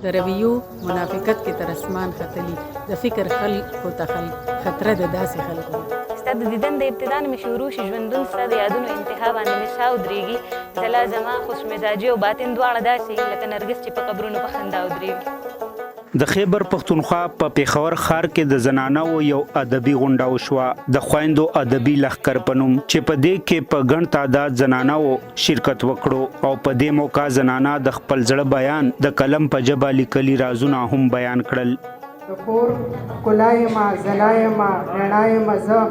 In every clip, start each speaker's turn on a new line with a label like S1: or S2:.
S1: د رویو منافقت کې تر اسمان ختلي د فکر خلکو ته خطره د داسې خلکو
S2: ستا د دیدن د ابتدا نه مې شروع شي ژوندون ستا د یادونو انتها باندې مې ساه ودرېږي ځلا زما خوش مزاجي او باطن دواړه داسې لکه نرګس چې په قبرونو په خندا ودرېږي.
S3: د خیبر پښتونخوا په پیښور ښار کې د زنانو یو ادبي غونډه وشوه د خویندو ادبي لښکر په نوم چې په دې کې په ګڼ تعداد زنانو شرکت وکړو او په دې موقع زنانه د خپل زړه بیان د قلم په ژبه لیکلي رازونه هم بیان کړل.
S4: د کور ښکلا یمه ځلا یمه رڼا یمه زه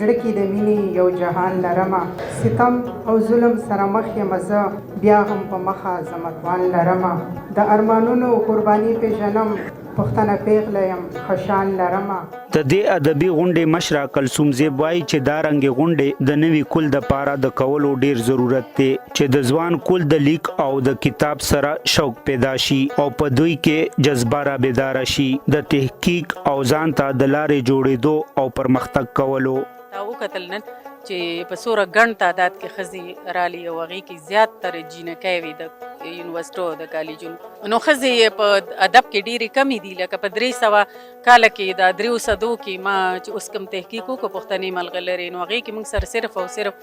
S4: زړه کې د مینې یو جهان لرمه ستم او ظلم سره مخ یمه زه بیا هم په مخه زمتوان لرمه د ارمانونو قرباني پېژنم پښتنه پیغله یم خوشان لرمه.
S3: د دې ادبي غونډې مشره کلثوم زیب وایي چې دا رنګې غونډې د نوي کول د پاره د کولو ډیر ضرورت دی چې د ځوان کول د لیک او د کتاب سره شوق پیدا شي او په دوی کې جذبه را بیداره شي د تحقیق او ځان ته د لارې جوړېدو او پرمختګ کولو.
S1: دا وکتل نن چې په سوره ګڼ تعداد کې ښځې رالي او هغې کې زیاتره جینکۍ وي د یونیورسټو د کالجونو نو ښځې په ادب کې ډېرې کمې دي لکه په 300 کاله کې د 300 کې ما چې اوس کوم تحقیق وکړو پښتنې ملغلرې نو هغې کې موږ سره صرف او صرف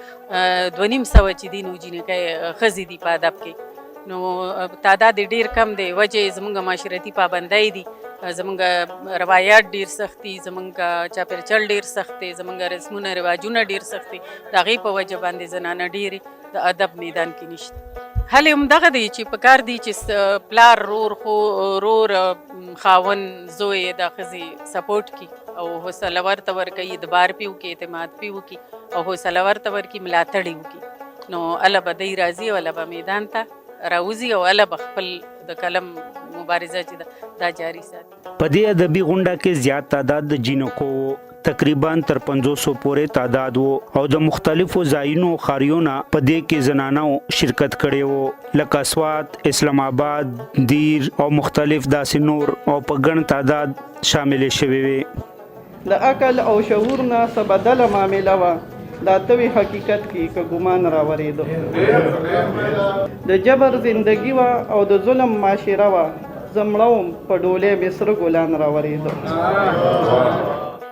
S1: 250 چې دي نو جینکۍ ښځې دي په ادب کې نو تعداد ډېر کم دی وجه زموږ معاشرتي پابندۍ دي زمونږ روایات ډیر سخت دي زمونږ چاپېرچل ډیر سخت دی زمونږ رسمونه رواجونه ډیر سخت دي د هغې په وجه باندې زنانه ډېرې د ادب میدان کې نشته. حل یې همدغه دی چې په کار دی چې پلار رور خاوند زوی د ښځې سپورټ کړي او حوصله ورته ورکوي اعتبار پې وکړي اعتماد پې وکړي او حوصله ورته ورکړي ملاتړ یې وکړي نو هله به دی راځي او هله به میدان ته راوځي او هله به خپل د قلم مبارزه چې دا جاری ساتي.
S3: په دې ادبي غونډه کې زیات تعداد د جینکو تقریبا تر 500 پورې تعداد وو او د مختلفو ځایونو خاریونه په دې کې زنانو شرکت کړي وو لکه سوات اسلام آباد دیر او مختلف داسې نور او په ګڼ تعداد شامل شوي وي.
S5: د عقل او شعور نه څه بدله معامله وه دا توی حقیقت کې که ګمان راورېده د جبر زندگی وه او د ظلم معاشره وه زمړوم په ډولۍ مې سره ګلان راورېده.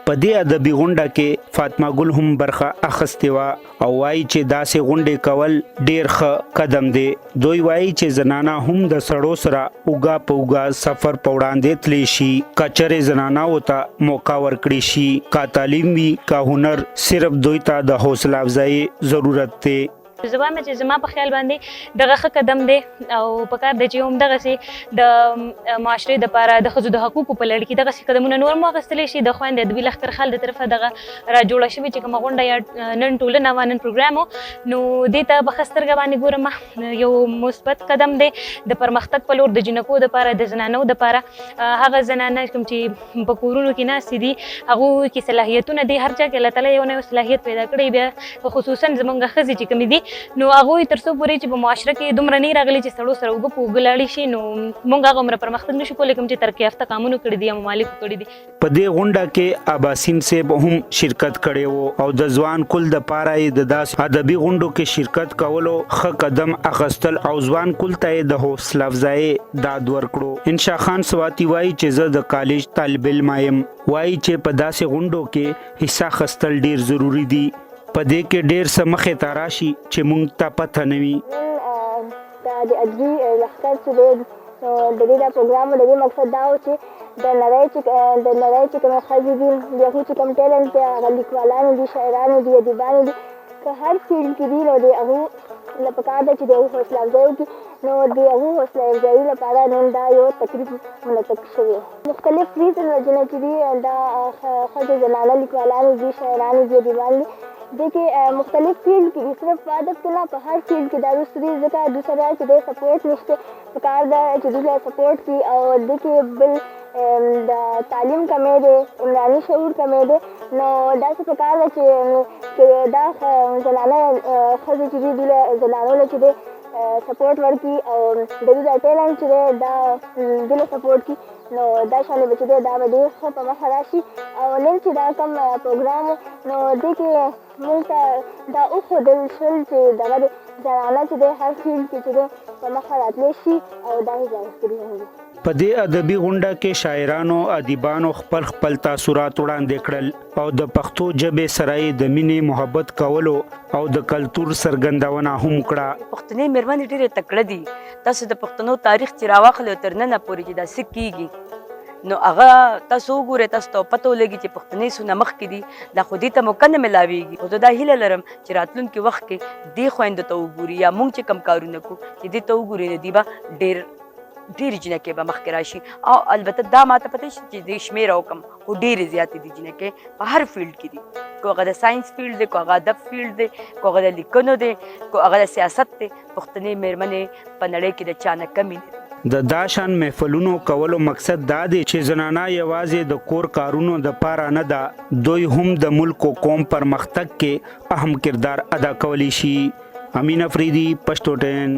S3: په دې ادبي غونډه کې فاطمه ګل هم برخه اخیستې وه او وایي چې داسې غونډې کول ډېر ښه قدم دی. دوی وایي چې زنانه هم د سړو سره اوږه په اوږه سفر په وړاندې تللی شي که چېرې زنانهو ته موقع ورکړي شي که تعلیم وي که هنر صرف دوی ته د حوصله افزایي ضرورت دی.
S2: زه وایم چې زما په خیال باندې دغه ښه قدم دی او پکار دی چې همدغسې د معاشرې دپاره د ښځو د حقوقو په لړ کې دغسې قدمونه نور هم واخیستلی شي. د خویندې ادبي لښکر خال د طرفه دغه راجوړه شوې چې کومه غونډه یا نن ټولنه وه نن پروګرام و نو دې ته په ښه سترګه باندې ګورم یو مثبت قدم دی د پرمختګ په لور د جینکو دپاره د زنانو دپاره. هغه زنانه کوم چې په کورونو کې ناستې دي هغوی کې صلاحیتونه دي هر چا کې الله تعالی یو نه یو صلاحیت پیدا کړی بیا خصوصا زموږ ښځې چې کومې دي نو هغوی تر څو پورې چې په معاشره کې دومره نه راغلي چې سړو سره اوږه په اوږه لاړې شي نو موږ هغه عمره پرمختګ نشو کولی کوم چې ترقي یافته کامونو کړي دي یا ممالکو کړي دي.
S3: په دې غونډه کې اباسین صاحب هم شرکت کړی و او د ځوان کل دپاره یې د داسې ادبي غونډو کې شرکت کولو ښه قدم اخیستل او ځوان کل ته یې د حوصله افزایي داد ورکړو. انشا خان سواتی وایي چې زه د کالج طالب علم یم وایي چې په داسې غونډو کې حصه اخیستل ډیر ضروري دي. په دې کې ډېر څه مخې ته راشي چې موږ ته پته نه وي.
S6: د ادبي لښکر چې دی نو د دې دا پروګرام د دې مقصد دا و چې د نړۍ چې کومې ښځې دي د هغوی چې کوم ټیلنټ دی هغه لیکوالانې دي شاعرانې دي ادیبانې دي که هر فیلډ کې دي نو د هغوی له پکار ده چې د هغوی حوصله افزایي وکړي نو د هغوی حوصله افزایي لپاره نن دا یو تقریب منعقد شوی. مختلف فیلډ رجنه چې دي دا ښځې زنانه لیکوالانې دي شاعرانې دي ادیبانې دي دې کې مختلف فیلډ کې دي صرف په ادب کې نه په هر فیلډ کې دا وروسته دي ځکه دوی سره چې دی سپورټ نشته پکار ده چې دوی سره سپورټ کړي او دې کې بل د تعلیم کمی دی عمراني شعور کمی دی نو داسې پکار ده چې دا زنانه ښځې چې دي دوی له زنانو له چې دی سپورټ ورکړي او د دوی دا ټیلنټ چې دی دا دوی له سپورټ کړي نو دا شانې به چې دی دا به ډېر ښه په مخه راشي. او نن چې دا کوم پروګرام نو دې کې موږ ته دا وښودل شول چې دغه زنانه چې دی هر فیلډ کې چې دی په مخه راتلی شي او دا هیڅ اخیستلی هم دي.
S3: په دې ادبي غونډه کې شاعرانو ادیبانو خپل تاثرات وړاندې کړل او د پښتو ژبې سره د مینې محبت کولو او د کلتور څرګندونه هم کړه.
S7: پښتنې مېرمنې ډېرې تکړه دي. تاسو د پښتنو تاریخ چې راواخلئ تر ننه پورې چې دا څه کېږي نو هغه تاسو وګورئ، تاسو ته پته ولګي چې پښتنې څونه مخکې دي. دا خو دې ته موقع نه میلاویږي. خو زه دا هیله لرم چې راتلونکي وخت کې دې خویندو ته وګوري یا موږ چې کم کارونه کوو چې دې ته وګوري نو دوی به ډېرې جینکې به مخکې راشي. او البته دا ماته پته شي چې دې شمېره وکړم خو ډېرې زیاتې دي جینکې په هر فیلډ کې دي، که هغه د ساینس فیلډ دی، که هغه ادب فیلډ دی، که هغه د لیکنو دی، که هغه د سیاست دی. پښتنې مېرمنې په نړۍ کې د چا نه کمې نه دي.
S3: د داشان محفلونو کولو مقصد دا دی چې زنانه یوازې د کور کارونو د پاره نه ده، دوی هم د ملک او قوم پرمختګ کې اهم کردار ادا کولی شي. امین افریدي، پښتو ټین.